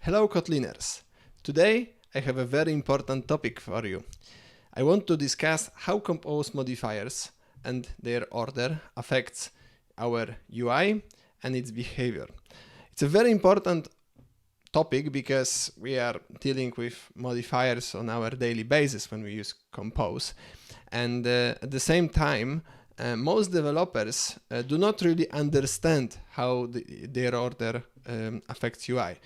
Hello Kotliners! Today I have a very important topic for you. I want to discuss how Compose modifiers and their order affects our UI and its behavior. It's a very important topic because we are dealing with modifiers on our daily basis when we use Compose, and at the same time most developers do not really understand how their order affects UI.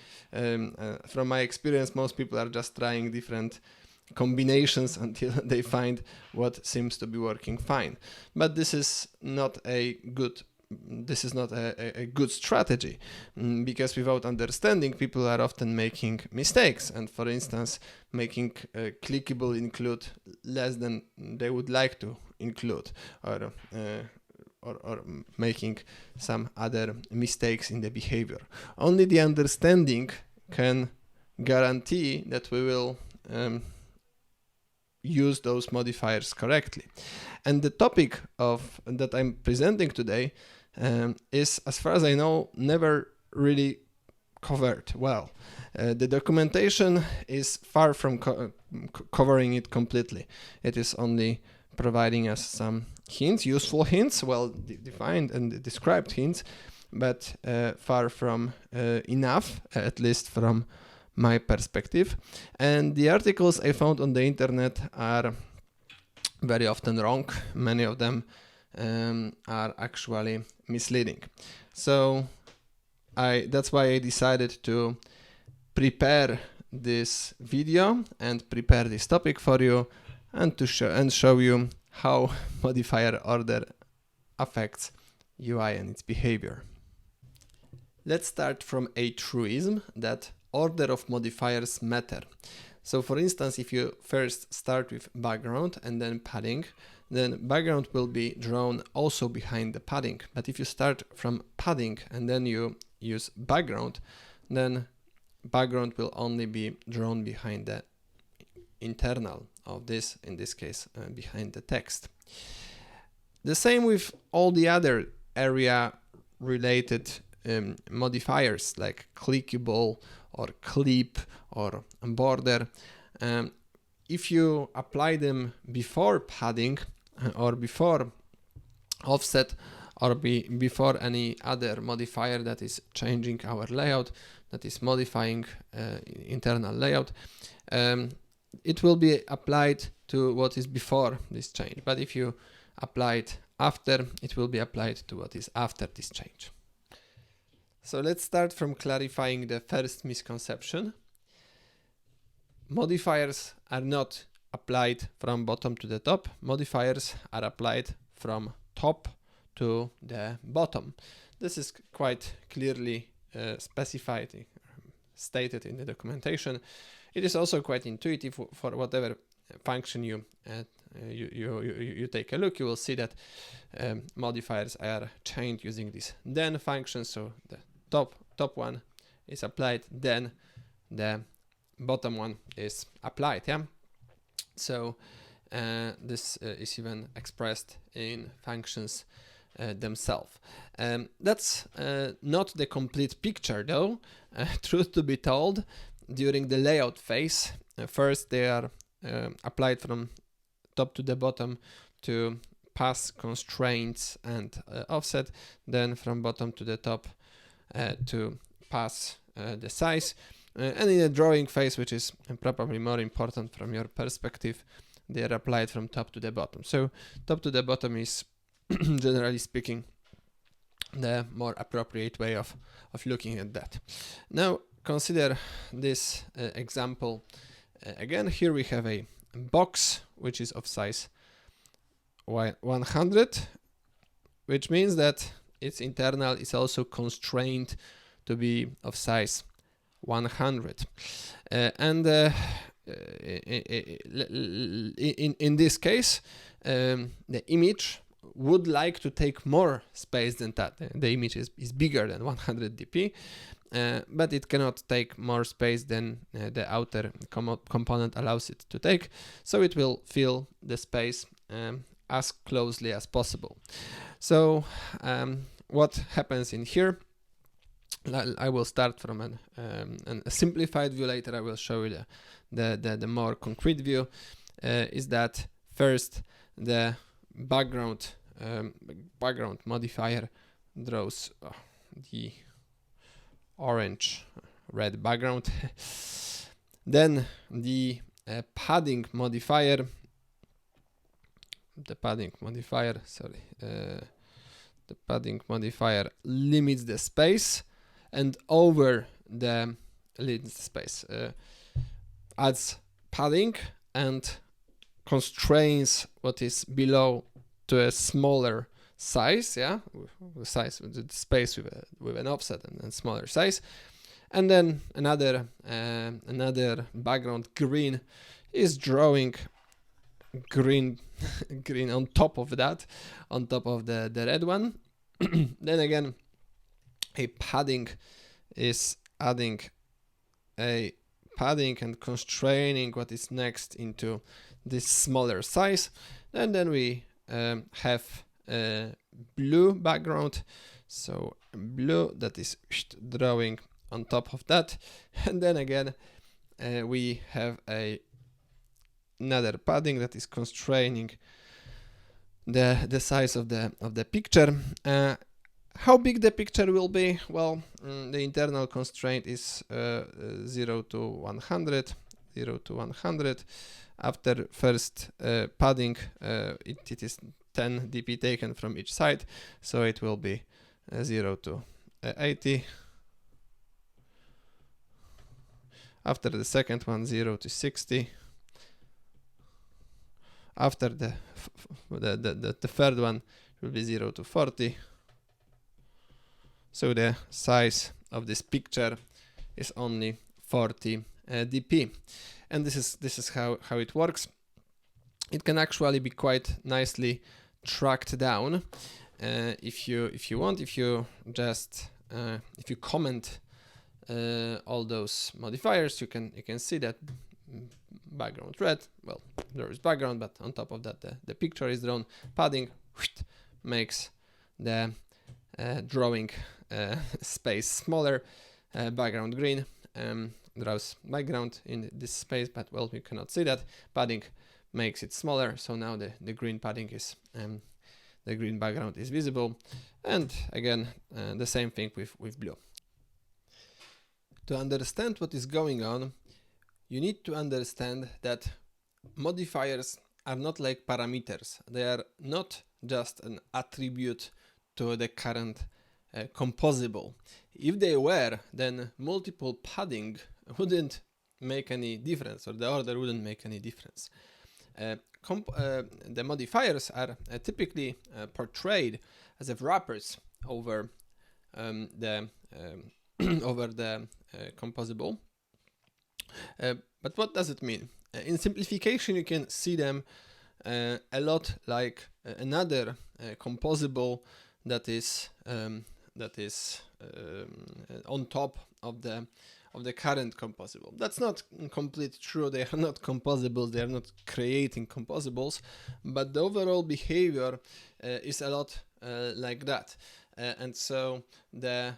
From my experience, most people are just trying different combinations until they find what seems to be working fine. But this is not a good strategy, because without understanding, people are often making mistakes, and for instance making clickable include less than they would like to include, or making some other mistakes in the behavior. Only the understanding can guarantee that we will use those modifiers correctly. And the topic that I'm presenting today is, as far as I know, never really covered well. The documentation is far from covering it completely. It is only providing us some hints, useful hints, well defined and described hints, but far from enough, at least from my perspective. And the articles I found on the internet are very often wrong. Many of them are actually misleading. So that's why I decided to prepare this video and prepare this topic for you, and to show you how modifier order affects UI and its behavior. Let's start from a truism that order of modifiers matter. So for instance, if you first start with background and then padding, then background will be drawn also behind the padding. But if you start from padding and then you use background, then background will only be drawn behind the internal of this, in this case behind the text. The same with all the other area related modifiers like clickable or clip or border. If you apply them before padding or before offset or before any other modifier that is changing our layout, that is modifying internal layout, it will be applied to what is before this change. But if you apply it after, it will be applied to what is after this change. So let's start from clarifying the first misconception. Modifiers are not applied from bottom to the top. Modifiers are applied from top to the bottom. This is quite clearly specified, stated in the documentation. It is also quite intuitive. For whatever function you take a look, you will see that modifiers are chained using this then function. So the top one is applied, then the bottom one is applied. Yeah. So this is even expressed in functions themselves. That's not the complete picture though. Truth to be told, during the layout phase, first they are applied from top to the bottom to pass constraints and offset, then from bottom to the top to pass the size, and in the drawing phase, which is probably more important from your perspective, they are applied from top to the bottom. So top to the bottom is generally speaking the more appropriate way of looking at that. Now consider this example again. Here we have a box which is of size 100, which means that its internal is also constrained to be of size 100. In this case, the image would like to take more space than that. The image is bigger than 100 dp, but it cannot take more space than the outer component allows it to take, so it will fill the space as closely as possible. So what happens in here I will start from a simplified view. Later I will show you the more concrete view. Is that first the background modifier draws the orange red background. Then the padding modifier, the padding modifier limits the space, and over the space adds padding and constrains what is below to a smaller size, the space with an offset and smaller size. And then another background green is drawing green on top of that, on top of the red one. Then again, a padding is adding a padding and constraining what is next into this smaller size. And then we have a blue background, so blue that is drawing on top of that. And then again we have another padding that is constraining the size of the picture. How big the picture will be? Well, the internal constraint is 0 to 100. After first padding, it is 10 dp taken from each side, so it will be 0 to 80. After the second one, 0 to 60. After the third one will be 0 to 40. So the size of this picture is only 40 dp, and this is how it works. It can actually be quite nicely tracked down if you want. If you comment all those modifiers, you can see that background red. Well, there is background, but on top of that the picture is drawn. Padding makes the drawing space smaller. Background green draws background in this space, but well, you cannot see that. Padding makes it smaller, so now the green padding is the green background is visible. And again, the same thing with blue. To understand what is going on, you need to understand that modifiers are not like parameters. They are not just an attribute to the current composable. If they were, then multiple padding wouldn't make any difference, or the order wouldn't make any difference. The modifiers are typically portrayed as if wrappers over the composable. But what does it mean? In simplification, you can see them a lot like another composable that is on top of the current composable. That's not completely true. They are not composibles. They are not creating composibles, but the overall behavior is a lot like that. And so the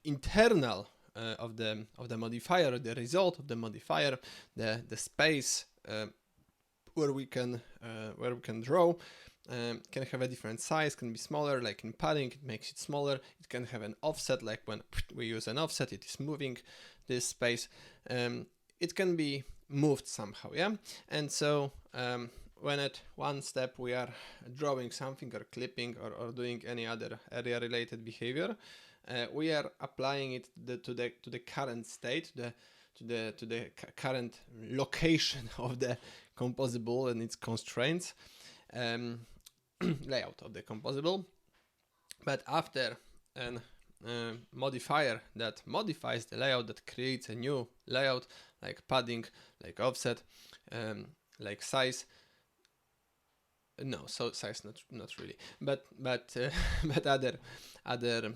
internal of the modifier, the result of the modifier, the space where we can draw, can have a different size, can be smaller, like in padding, it makes it smaller. It can have an offset, like when we use an offset, it is moving this space. It can be moved somehow, yeah? And so when at one step we are drawing something or clipping or doing any other area related behavior, we are applying it to the current state, to the current location of the composable and its constraints, layout of the composable. But after an modifier that modifies the layout, that creates a new layout, like padding, like offset, like size. No, so size not really, but other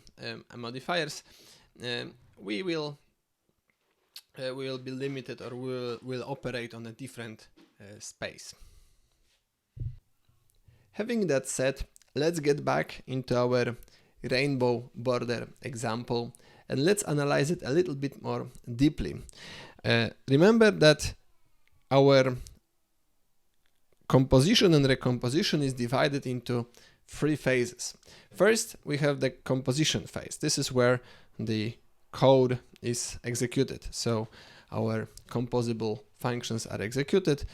modifiers, we will be limited, or will operate on a different space. Having that said, let's get back into our rainbow border example, and let's analyze it a little bit more deeply. Remember that our composition and recomposition is divided into 3 phases. First, we have the composition phase. This is where the code is executed. So our composable functions are executed.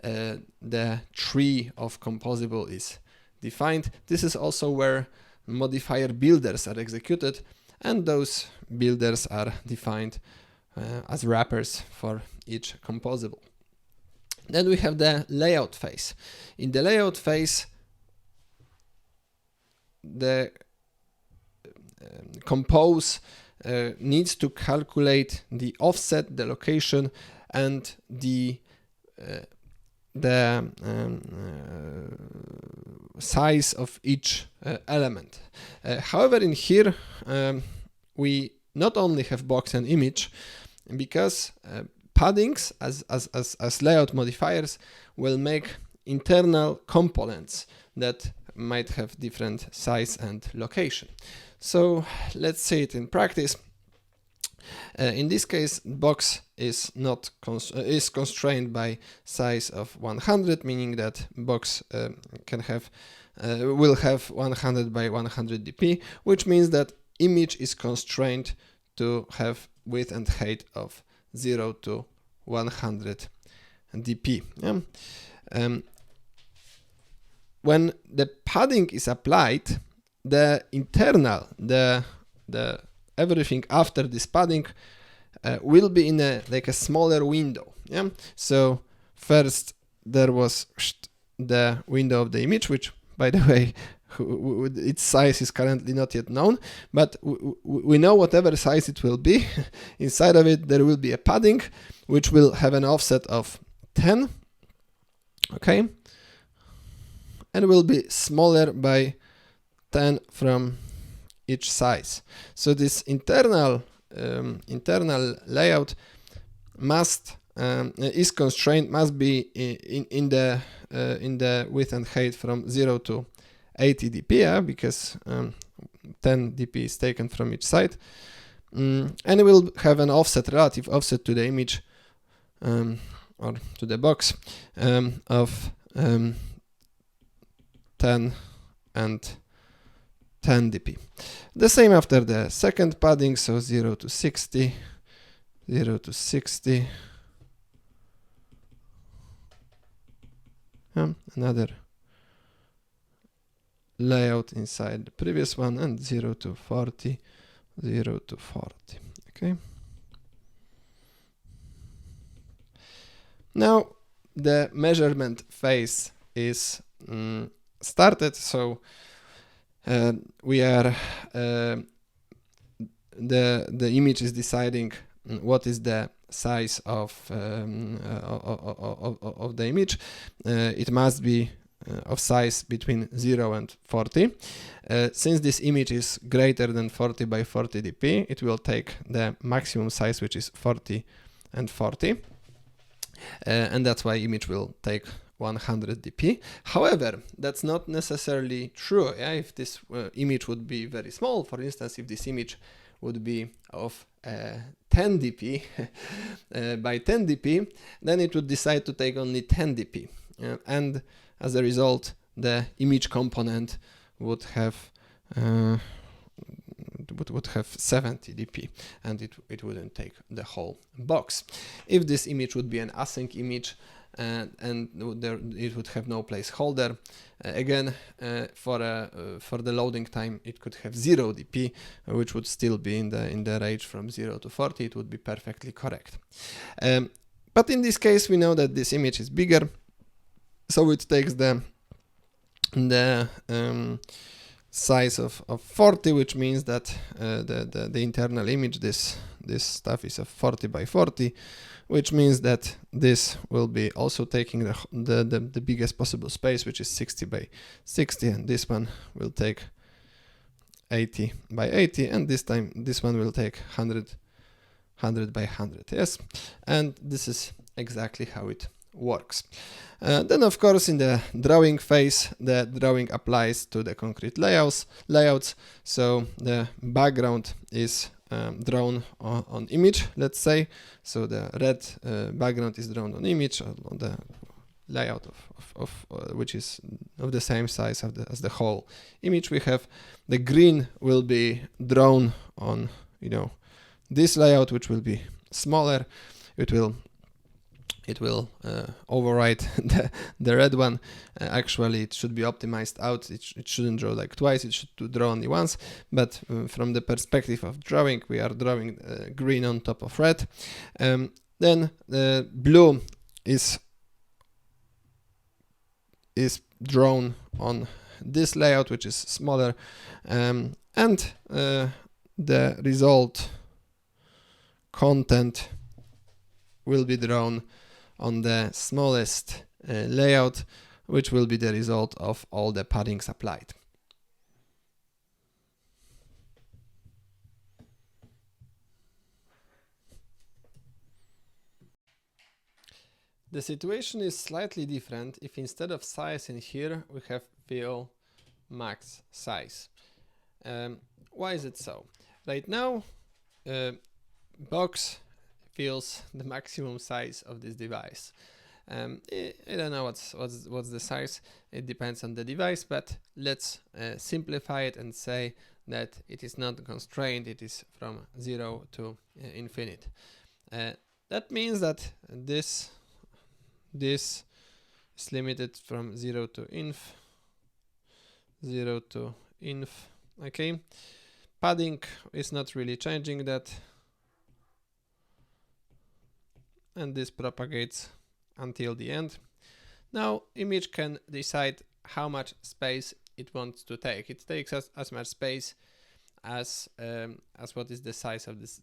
The tree of composable is defined. This is also where modifier builders are executed, and those builders are defined as wrappers for each composable. Then we have the layout phase. In the layout phase, the compose needs to calculate the offset, the location, and the size of each element. However, in here we not only have box and image, because paddings as layout modifiers will make internal components that might have different size and location. So let's see it in practice. In this case, box is not is constrained by size of 100, meaning that box will have 100 by 100 dp, which means that image is constrained to have width and height of 0 to 100 dp. Yeah? When the padding is applied, the internal, the everything after this padding will be in a smaller window. Yeah. So first there was the window of the image, which, by the way, its size is currently not yet known, but we know whatever size it will be. Inside of it there will be a padding which will have an offset of 10. Okay. And will be smaller by 10 from each size. So this internal layout must is constrained, must be in the width and height from 0 to 80 dp, because 10 dp is taken from each side, and it will have an offset, relative offset to the image or to the box of 10 and 10 dp. The same after the second padding, so 0 to 60, 0 to 60. Another layout inside the previous one, and 0 to 40, 0 to 40. Okay. Now the measurement phase is started. So we are the image is deciding what is the size of the image. It must be of size between 0 and 40. Since this image is greater than 40 by 40 dp, it will take the maximum size, which is 40 and 40, and that's why image will take 100 dp. However, that's not necessarily true. Yeah? If this image would be very small, for instance, if this image would be of 10 dp by 10 dp, then it would decide to take only 10 dp. And as a result, the image component would have 70 dp, and it wouldn't take the whole box. If this image would be an async image, and it would have no placeholder, again, for the loading time, it could have 0 dp, which would still be in the range from 0 to 40. It would be perfectly correct. But in this case, we know that this image is bigger, so it takes the size of 40, which means that the internal image, this stuff is of 40 by 40, which means that this will be also taking the biggest possible space, which is 60 by 60, and this one will take 80 by 80, and this time this one will take 100 by 100. Yes, and this is exactly how it works. Then of course in the drawing phase, the drawing applies to the concrete layouts. So the background is drawn on image, let's say. So the red background is drawn on image on the layout of which is of the same size as the whole image we have. The green will be drawn on, you know, this layout, which will be smaller. It will override the red one. Actually, it should be optimized out. It shouldn't draw like twice. It should draw only once. But from the perspective of drawing, we are drawing green on top of red. Then the blue is drawn on this layout, which is smaller, and the result content will be drawn on the smallest layout, which will be the result of all the paddings applied. The situation is slightly different if instead of size in here we have fill max size. Why is it so? Right now box fills the maximum size of this device. I don't know what's the size. It depends on the device, but let's simplify it and say that it is not constrained. It is from 0 to infinite. That means that this is limited from 0 to inf, 0 to inf. Okay, padding is not really changing that, and this propagates until the end. Now image can decide how much space it wants to take. It takes as much space as what is the size of this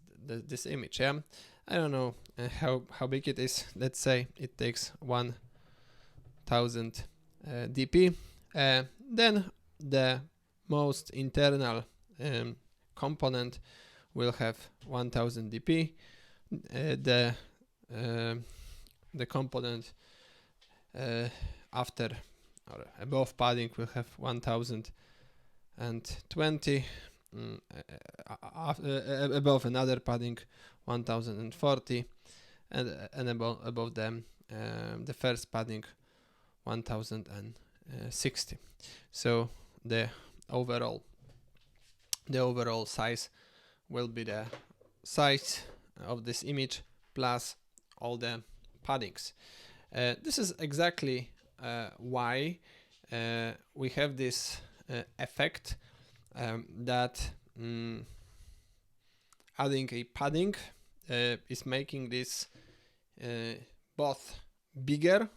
image. Yeah, I don't know how big it is. Let's say it takes 1000 dp. Then the most internal component will have 1000 dp. The component after or above padding will have 1020. Above another padding 1040, and above them the first padding 1060. So the overall size will be the size of this image plus all the paddings. This is exactly why we have this effect that adding a padding is making this both bigger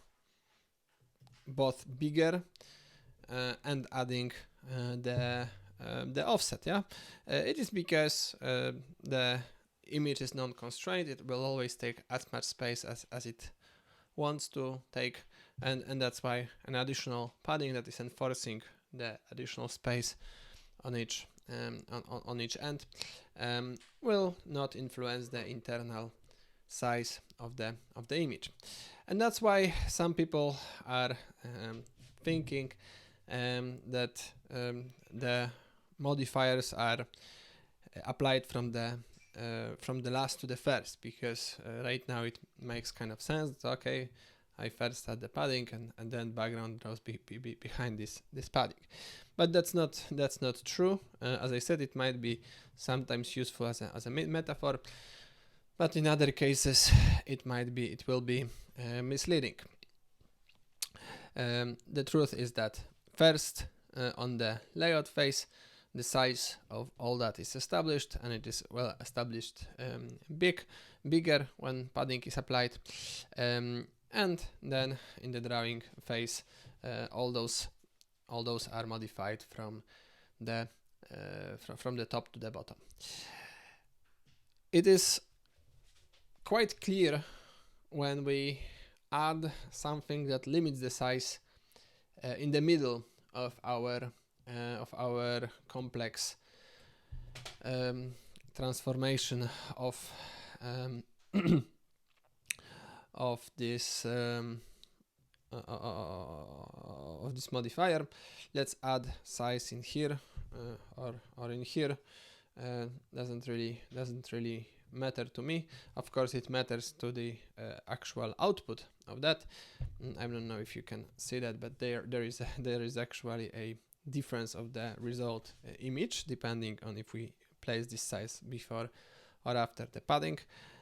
and adding the offset. Yeah, it is because the image is non-constrained. It will always take as much space as it wants to take, and that's why an additional padding that is enforcing the additional space on each end will not influence the internal size of the image. And that's why some people are thinking that the modifiers are applied from the last to the first, because right now it makes kind of sense. Okay, I first add the padding and then background draws behind this padding, but that's not true. As I said, it might be sometimes useful as a metaphor, but in other cases it will be misleading. The truth is that first on the layout phase, the size of all that is established, and it is well established, bigger when padding is applied, and then in the drawing phase, all those are modified from the top to the bottom. It is quite clear when we add something that limits the size in the middle of our complex transformation of this of this modifier. Let's add size in here or in here. Doesn't really matter to me. Of course, it matters to the actual output of that. I don't know if you can see that, but there is actually a difference of the result image depending on if we place this size before or after the padding.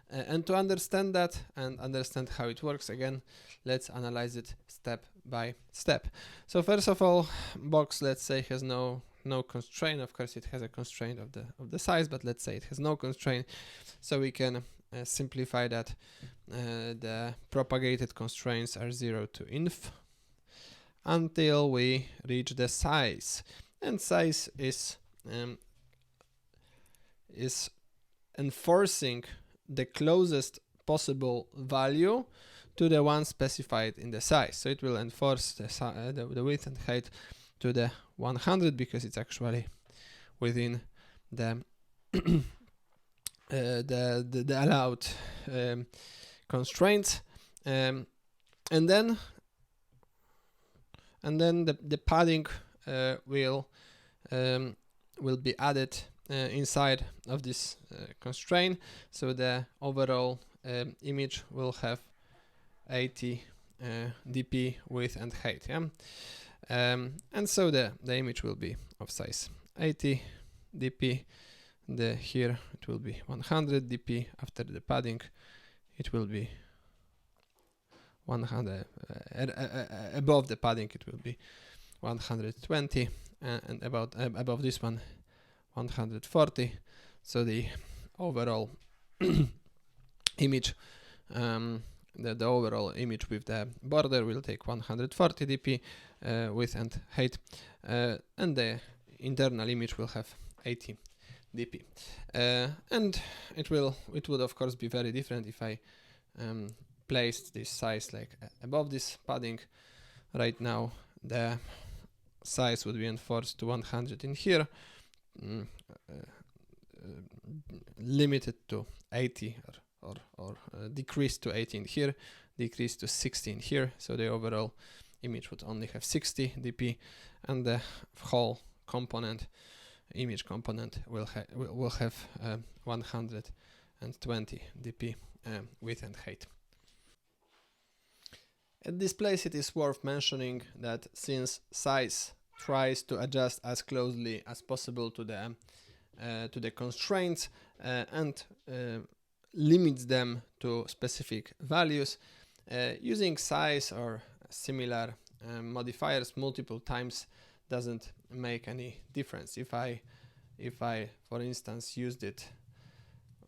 And to understand that and understand how it works, again, let's analyze it step by step. So first of all, box, let's say, has no constraint. Of course, it has a constraint of the size, but let's say it has no constraint. So we can simplify that. The propagated constraints are 0 to inf until we reach the size, and size is enforcing the closest possible value to the one specified in the size. So it will enforce the width and height to the 100 because it's actually within the the allowed constraints, and then the padding will be added inside of this constraint, so the overall image will have 80 dp width and height, yeah? And so the image will be of size 80 dp. Here it will be 100 dp. After the padding, it will be 100. Above the padding, it will be 120, and above this one, 140. So the overall image, the overall image with the border will take 140 dp width and height, and the internal image will have 80 dp. And it would of course be very different if I placed this size like above this padding. Right now the size would be enforced to 100 in here, limited to 80 or decreased to 80 in here, decreased to 60 in here. So the overall image would only have 60 dp, and the whole image component will have 120 dp width and height. At this place, it is worth mentioning that since size tries to adjust as closely as possible to the constraints and limits them to specific values, using size or similar modifiers multiple times doesn't make any difference. If I for instance used it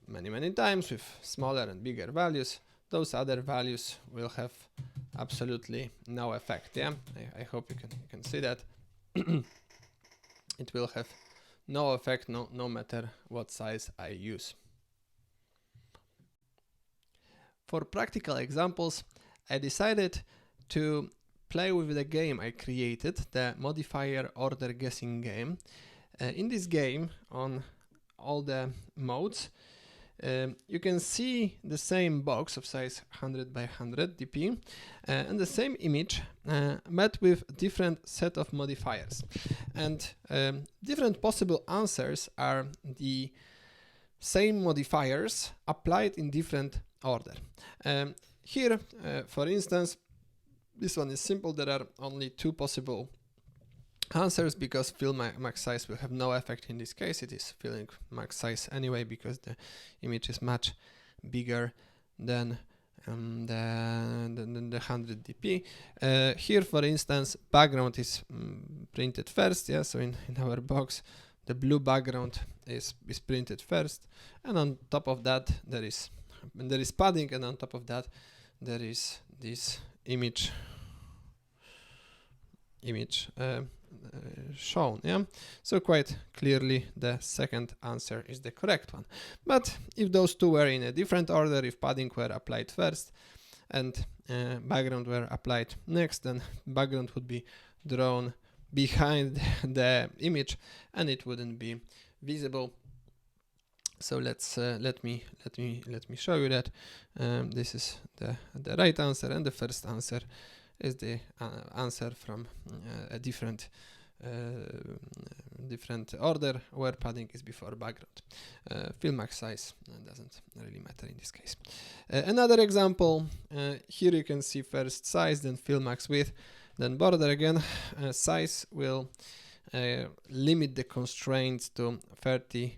many times with smaller and bigger values, those other values will have absolutely no effect. Yeah, I hope you can see that. It will have no effect no matter what size I use. For practical examples, I decided to play with the game I created, the modifier order guessing game. In this game, on all the modes, you can see the same box of size 100 by 100 dp and the same image met with different set of modifiers, and different possible answers are the same modifiers applied in different order. Here, for instance, this one is simple. There are only two possible answers because fill max size will have no effect in this case. It is filling max size anyway because the image is much bigger than the 100 dp. Here, for instance, background is printed first. Yeah, so in our box, the blue background is printed first, and on top of that there is padding, and on top of that there is this image shown. Yeah, so quite clearly the second answer is the correct one. But if those two were in a different order, if padding were applied first and background were applied next, then background would be drawn behind the image and it wouldn't be visible. So let's let me show you that. This is the right answer, and the first answer is the answer from a different order where padding is before background. Fill max size doesn't really matter in this case. Another example, here you can see first size, then fill max width, then border again. Size will limit the constraints to 30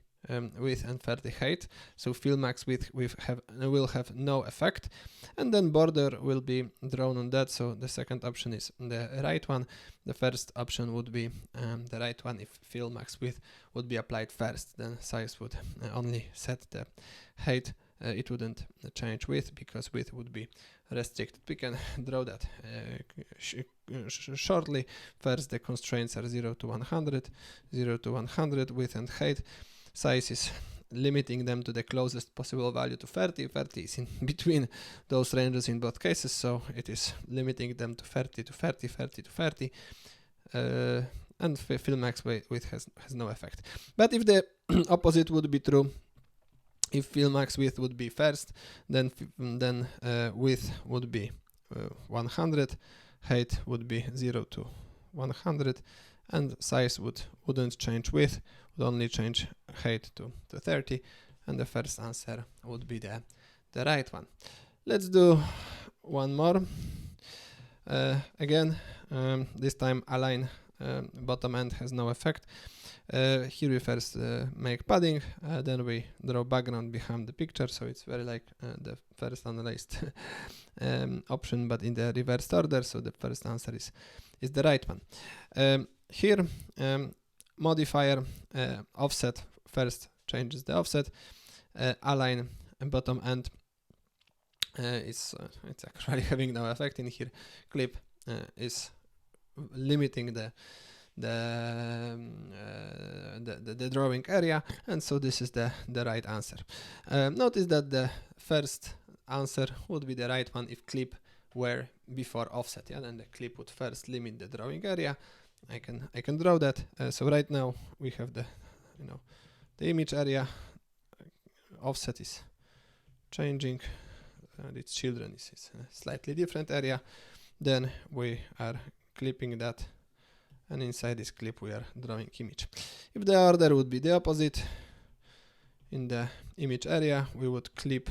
width and 30 height, so fill max width will have no effect, and then border will be drawn on that. So the second option is the right one. The first option would be the right one if fill max width would be applied first. Then size would only set the height. It wouldn't change width because width would be restricted. We can draw that shortly. First, the constraints are 0 to 100, 0 to 100 width and height. Size is limiting them to the closest possible value to 30. 30 is in between those ranges in both cases, so it is limiting them to 30 to 30, 30 to 30, and fill max width has no effect. But if the opposite would be true, if fill max width would be first, then width would be 100, height would be 0 to 100, and size wouldn't change width, would only change height to 30, and the first answer would be the right one. Let's do one more. Again, this time align bottom end has no effect. Here we first make padding, then we draw background behind the picture, so it's very like the first analyzed option, but in the reversed order, so the first answer is the right one. Here, modifier offset first changes the offset, align bottom end it's actually having no effect in here. Clip is limiting the drawing area, and so this is the right answer. Notice that the first answer would be the right one if clip were before offset. Yeah, then the clip would first limit the drawing area. I can draw that. So right now we have the image area. Offset is changing. Its children is a slightly different area. Then we are clipping that, and inside this clip we are drawing image. If the order would be the opposite, in the image area we would clip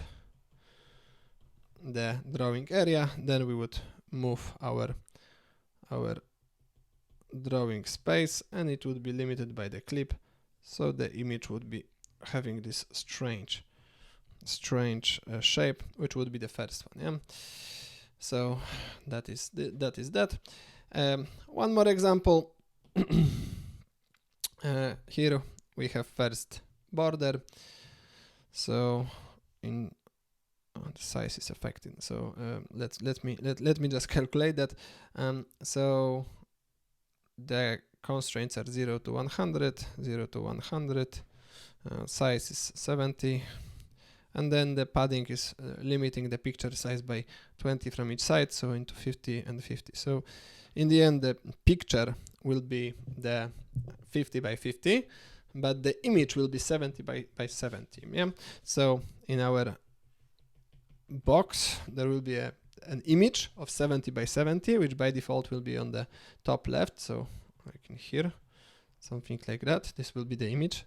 the drawing area, then we would move our drawing space, and it would be limited by the clip, so the image would be having this strange shape, which would be the first one. Yeah, so that is that. One more example. Here we have first border, so the size is affecting. So let me just calculate that. So the constraints are 0 to 100, 0 to 100. Size is 70. And then the padding is limiting the picture size by 20 from each side, so into 50 and 50. So in the end, the picture will be the 50 by 50, but the image will be 70 by 70. Yeah. So in our box, there will be an image of 70 by 70, which by default will be on the top left. So I can hear something like that. This will be the image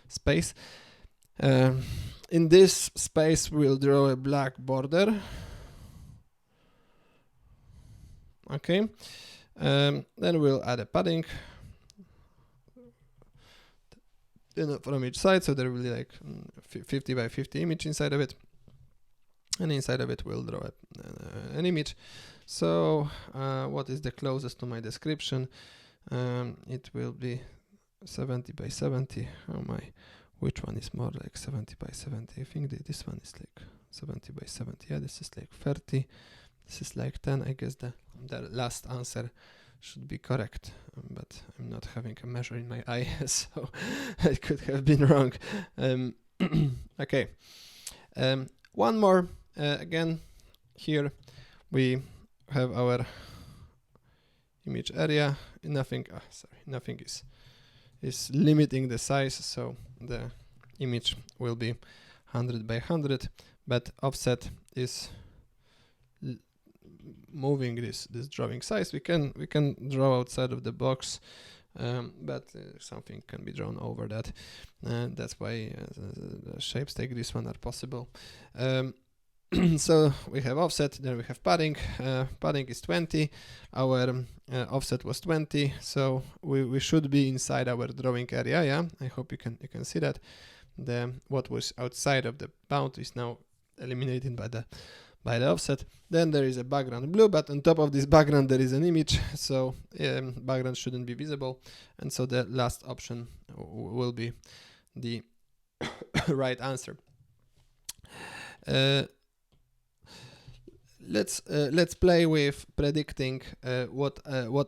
space. In this space, we'll draw a black border. Okay. Then we'll add a padding. Then from each side, so there will be like 50 by 50 image inside of it. And inside of it, we'll draw an image. So what is the closest to my description? It will be 70 by 70. Oh my. Which one is more like 70 by 70? I think this one is like 70 by 70. Yeah, this is like 30. This is like 10. I guess the last answer should be correct, but I'm not having a measure in my eye, so I could have been wrong. Okay. One more. Again, here we have our image area. Nothing is limiting the size, so the image will be 100 by 100, but offset is moving this drawing size, we can draw outside of the box, but something can be drawn over that, and that's why the shapes like this one are possible. So we have offset, then we have padding. Padding is 20. Our offset was 20, so we should be inside our drawing area. Yeah, I hope you can see that. What was outside of the bound is now eliminated by the offset. Then there is a background blue, but on top of this background there is an image, so background shouldn't be visible, and so the last option will be the right answer. Let's play with predicting what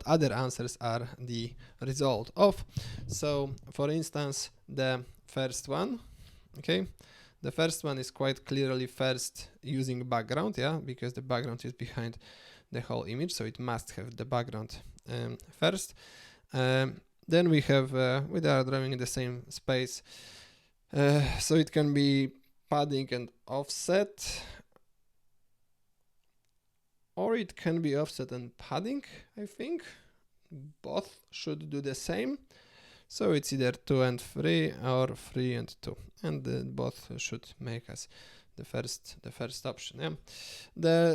other answers are the result of. So, for instance, the first one, okay, the first one is quite clearly first using background, yeah, because the background is behind the whole image, so it must have the background first. Then we have we are drawing in the same space, so it can be padding and offset. Or it can be offset and padding, I think. Both should do the same. So it's either 2 and 3 or 3 and 2. And both should make us the first option. Yeah.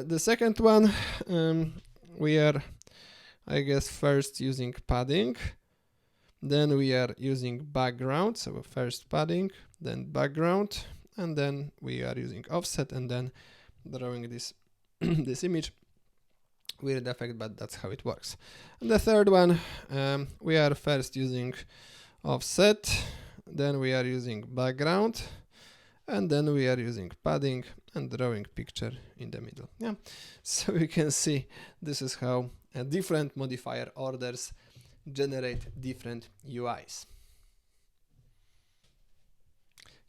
The second one, we are, I guess, first using padding. Then we are using background. So first padding, then background. And then we are using offset and then drawing this this image. Weird effect, but that's how it works. And the third one, we are first using offset, then we are using background, and then we are using padding and drawing picture in the middle. Yeah, so you can see this is how different modifier orders generate different UIs.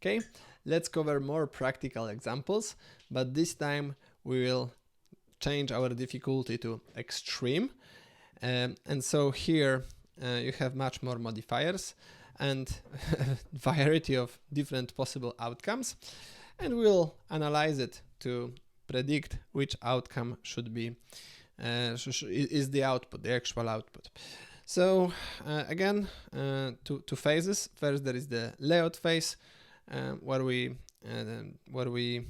Okay, let's cover more practical examples, but this time we will change our difficulty to extreme, and so here you have much more modifiers and variety of different possible outcomes, and we'll analyze it to predict which outcome should be is the output, the actual output. So again, two phases. First, there is the layout phase, where we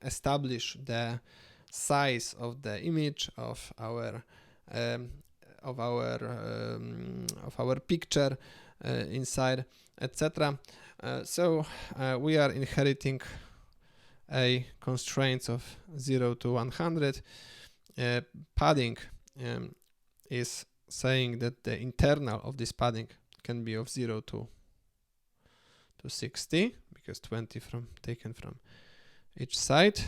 establish the size of the image of our picture inside, etc. So we are inheriting a constraints of 0 to 100. Padding is saying that the internal of this padding can be of 0 to 60, because 20 taken from each side.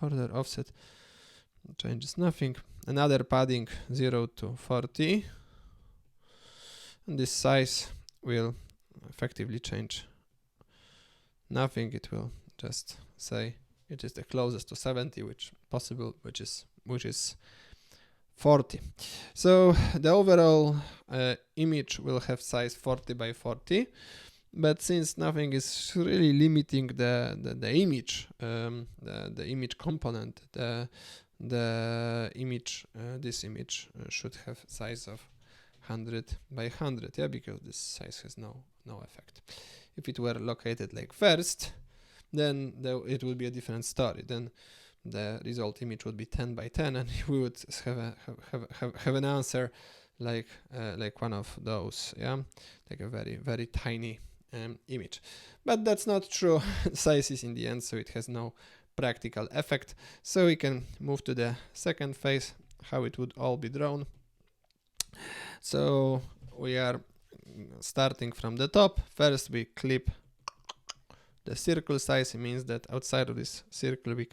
Border offset changes nothing. Another padding 0 to 40, and this size will effectively change nothing. It will just say it is the closest to 70 which possible, which is 40. So the overall image will have size 40 by 40. But since nothing is really limiting the image, the image component, the image, this image should have size of 100 by 100, yeah, because this size has no effect. If it were located like first, then it would be a different story. Then the result image would be 10 by 10, and we would have an answer like one of those, yeah, like a very, very tiny image. But that's not true. Size is in the end, so it has no practical effect. So we can move to the second phase, how it would all be drawn. So we are starting from the top. First we clip the circle size. It means that outside of this circle we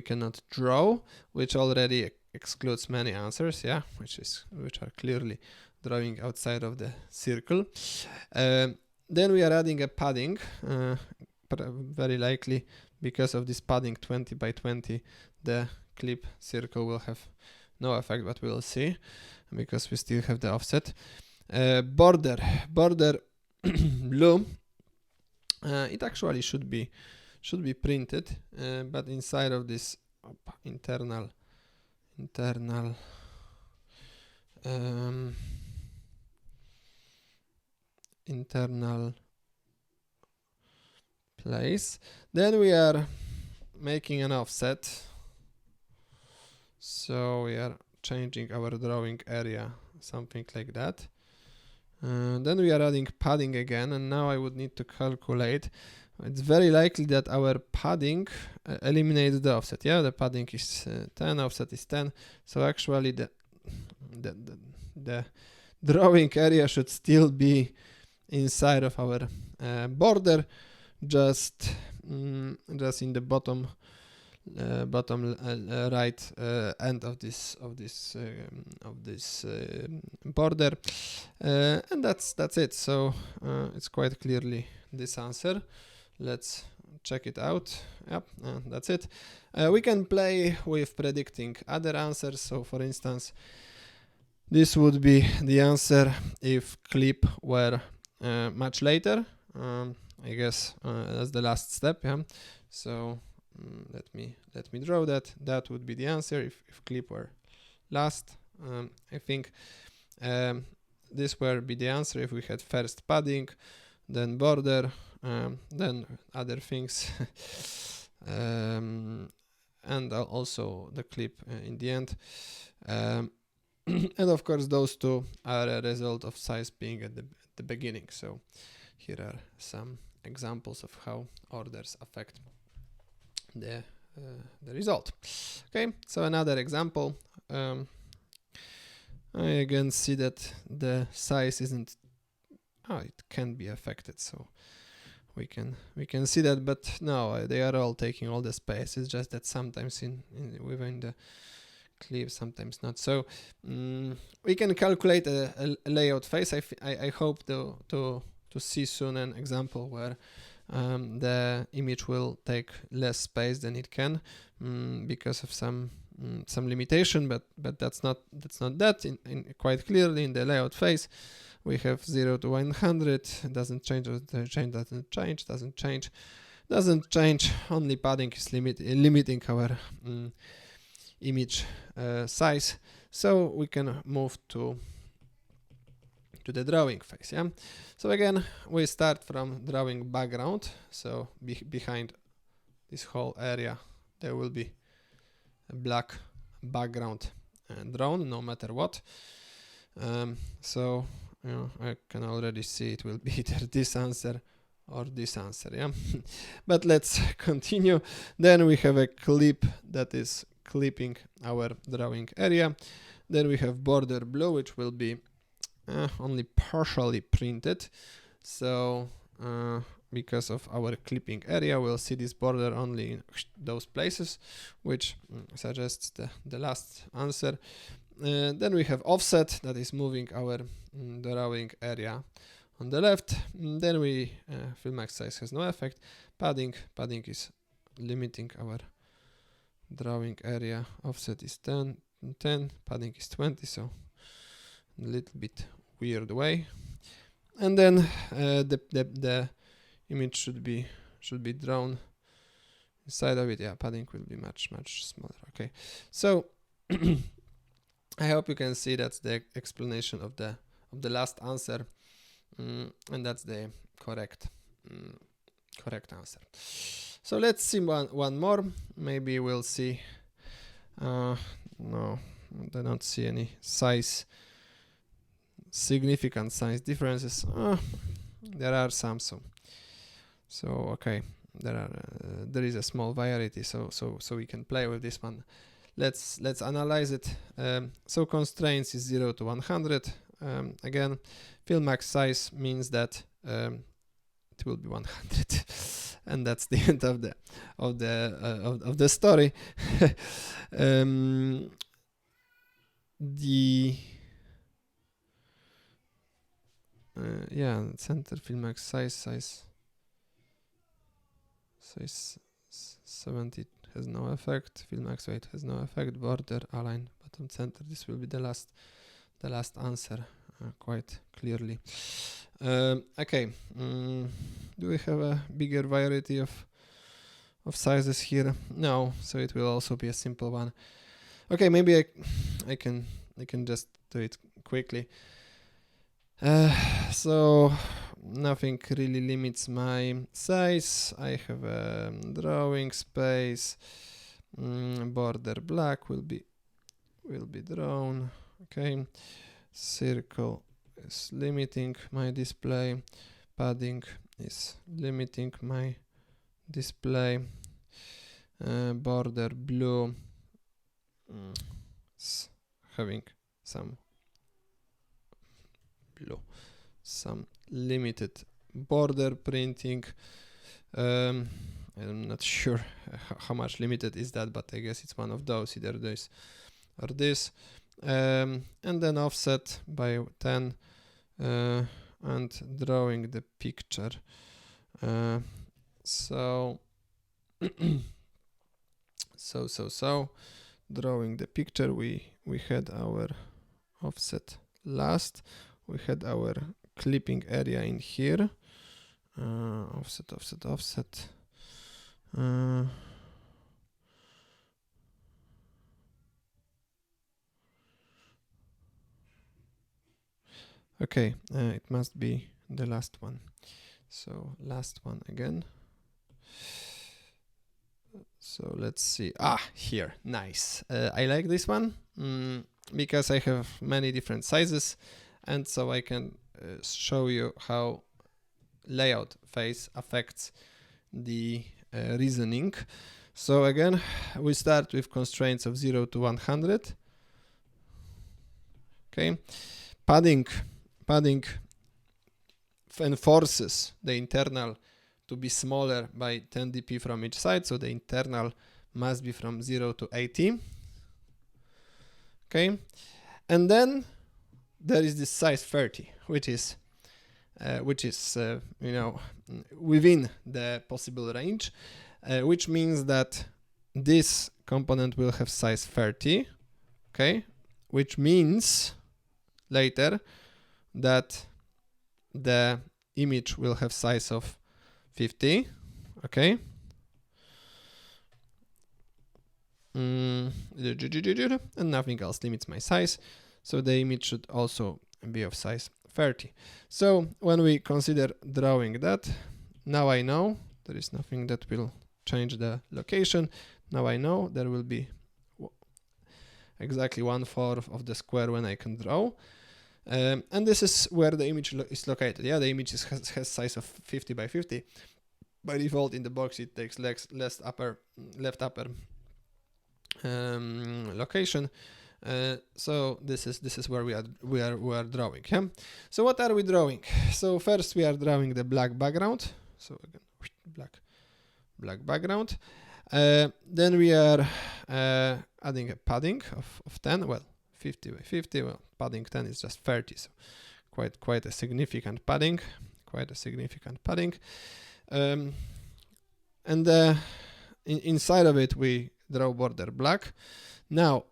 cannot draw, which already excludes many answers, yeah, which are clearly drawing outside of the circle. Then we are adding a padding, very likely because of this padding 20 by 20, the clip circle will have no effect, but we will see, because we still have the offset. Border blue, it actually should be printed, but inside of this internal internal internal place. Then we are making an offset. So we are changing our drawing area, something like that. Then we are adding padding again, and now I would need to calculate. It's very likely that our padding eliminates the offset. Yeah, the padding is 10, offset is 10. So actually the drawing area should still be inside of our border, just in the bottom right end of this border, and that's it. So it's quite clearly this answer. Let's check it out. Yep, that's it. We can play with predicting other answers. So for instance, this would be the answer if clip were much later. I guess that's the last step. Yeah. So let me draw that. That would be the answer if clip were last. I think this would be the answer if we had first padding, then border, then other things, and also the clip in the end. And of course, those two are a result of size being at the beginning. So here are some examples of how orders affect the result. Okay, so another example. I again see that the size isn't. It can be affected, so we can see that, but no, they are all taking all the space. It's just that sometimes within the clip, sometimes not. So we can calculate a layout phase. I hope to see soon an example where the image will take less space than it can because of some limitation, but that's not that. In quite clearly in the layout phase, we have 0 to 100. Doesn't change. Only padding is limiting our image size. So we can move to the drawing phase. Yeah. So again, we start from drawing background. So behind this whole area, there will be a black background drawn, no matter what. So I can already see it will be either this answer or this answer. Yeah. But let's continue. Then we have a clip that is clipping our drawing area. Then we have border blue, which will be only partially printed. So because of our clipping area, we'll see this border only in those places, which suggests the last answer. Then we have offset that is moving our drawing area on the left. Then we fill max size has no effect. Padding is limiting our drawing area. Offset is 10, padding is 20, so a little bit weird way. And then the image should be drawn inside of it. Yeah, padding will be much smaller. Okay, so I hope you can see that's the explanation of the last answer, and that's the correct answer. So let's see one more. Maybe we'll see. No, I don't see any significant size differences. There are some. So okay, there is a small variety. So we can play with this one. Let's analyze it. So constraints is 0 to 100. Again, fill max size means that it will be 100, and that's the end of the story. Center fill max size 70 has no effect. Fill max weight has no effect. Border, align, bottom, center. This will be the last answer quite clearly. Okay. Do we have a bigger variety of sizes here? No. So it will also be a simple one. Okay, maybe I can just do it quickly. So nothing really limits my size. I have a drawing space. Border black will be drawn. Okay, circle is limiting my display. Padding is limiting my display. Border blue is having some limited border printing. I'm not sure how much limited is that, but I guess it's one of those, either this or this. And then offset by 10 and drawing the picture. So drawing the picture, we had our offset last. We had our clipping area in here. Offset. Okay, it must be the last one. So last one again. So let's see. Here, nice. I like this one because I have many different sizes, and so I can show you how layout phase affects the reasoning. So again, we start with constraints of 0 to 100. Okay, padding enforces the internal to be smaller by 10 dp from each side, so the internal must be from 0 to 80. Okay, and then there is this size 30, which is within the possible range, which means that this component will have size 30. Okay, which means later that the image will have size of 50. Okay. And nothing else limits my size, so the image should also be of size 30. So when we consider drawing that, now I know there is nothing that will change the location. Now I know there will be exactly 1/4 of the square when I can draw. And this is where the image is located. Yeah, the image has size of 50 by 50. By default in the box it takes left upper location. So this is where we are drawing. Yeah? So what are we drawing? So first we are drawing the black background. So again, black background. Then we are adding a padding of 10. Well, 50 by 50. Well, padding 10 is just 30, so quite a significant padding. And inside of it we draw border black. Now,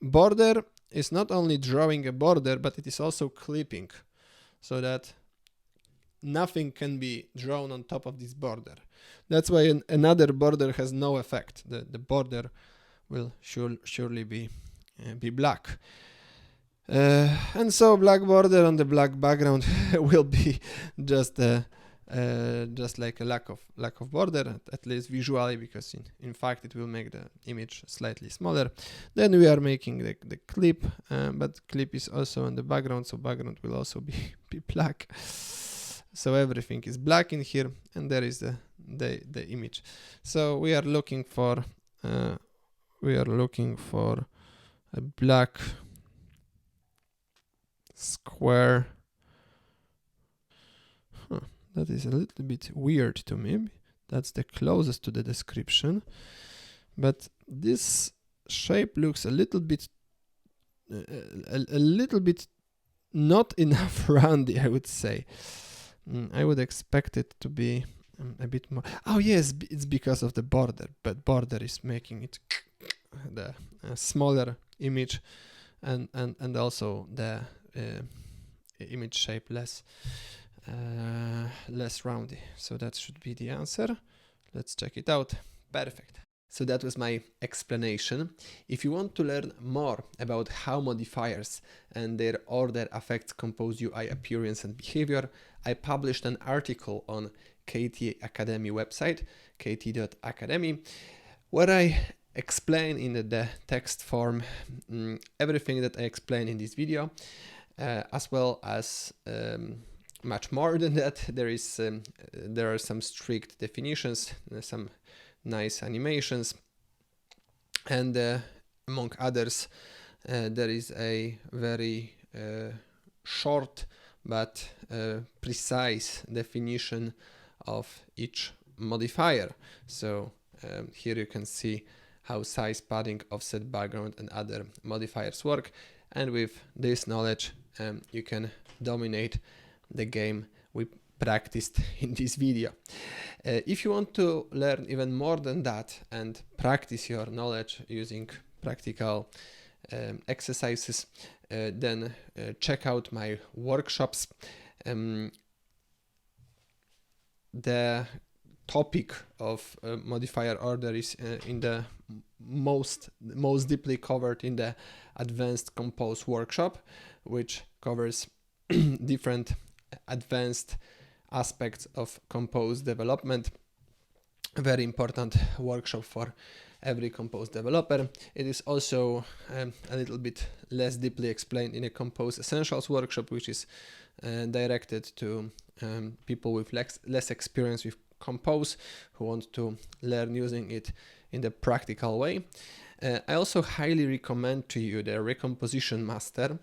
border is not only drawing a border, but it is also clipping, so that nothing can be drawn on top of this border. That's why another border has no effect. The border will surely be black. And so black border on the black background will be just like a lack of border, at least visually, because in fact it will make the image slightly smaller. Then we are making the clip, but clip is also on the background, so background will also be black. So everything is black in here, and there is the image. So we are looking for a black square. That is a little bit weird to me. That's the closest to the description, but this shape looks a little bit not enough roundy, I would say. I would expect it to be a bit more. Oh yes, it's because of the border, but border is making it the smaller image, and also the image shape less roundy. So that should be the answer. Let's check it out. Perfect. So that was my explanation. If you want to learn more about how modifiers and their order affects Compose UI appearance and behavior, I published an article on kt.academy website, kt.academy, where I explain in the text form everything that I explained in this video, as well as much more than that. There are some strict definitions, some nice animations, and among others there is a very short but precise definition of each modifier. So here you can see how size, padding, offset, background and other modifiers work, and with this knowledge you can dominate the game we practiced in this video. If you want to learn even more than that and practice your knowledge using practical exercises, then check out my workshops. The topic of modifier order is in the most deeply covered in the Advanced Compose workshop, which covers different advanced aspects of Compose development. A very important workshop for every Compose developer. It is also a little bit less deeply explained in a Compose Essentials workshop, which is directed to people with less experience with Compose who want to learn using it in the practical way. I also highly recommend to you the Recomposition Master,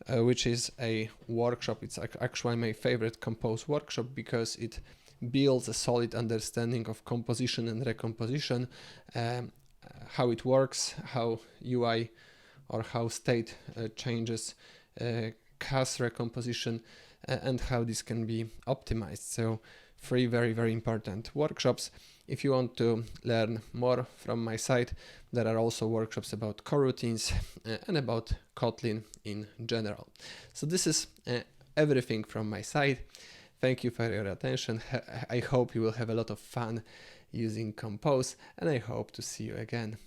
which is a workshop. It's actually my favorite Compose workshop because it builds a solid understanding of composition and recomposition, how it works, how UI or how state changes cause recomposition, and how this can be optimized. So 3 very, very important workshops. If you want to learn more from my side, there are also workshops about coroutines and about Kotlin in general. So this is everything from my side. Thank you for your attention. I hope you will have a lot of fun using Compose, and I hope to see you again.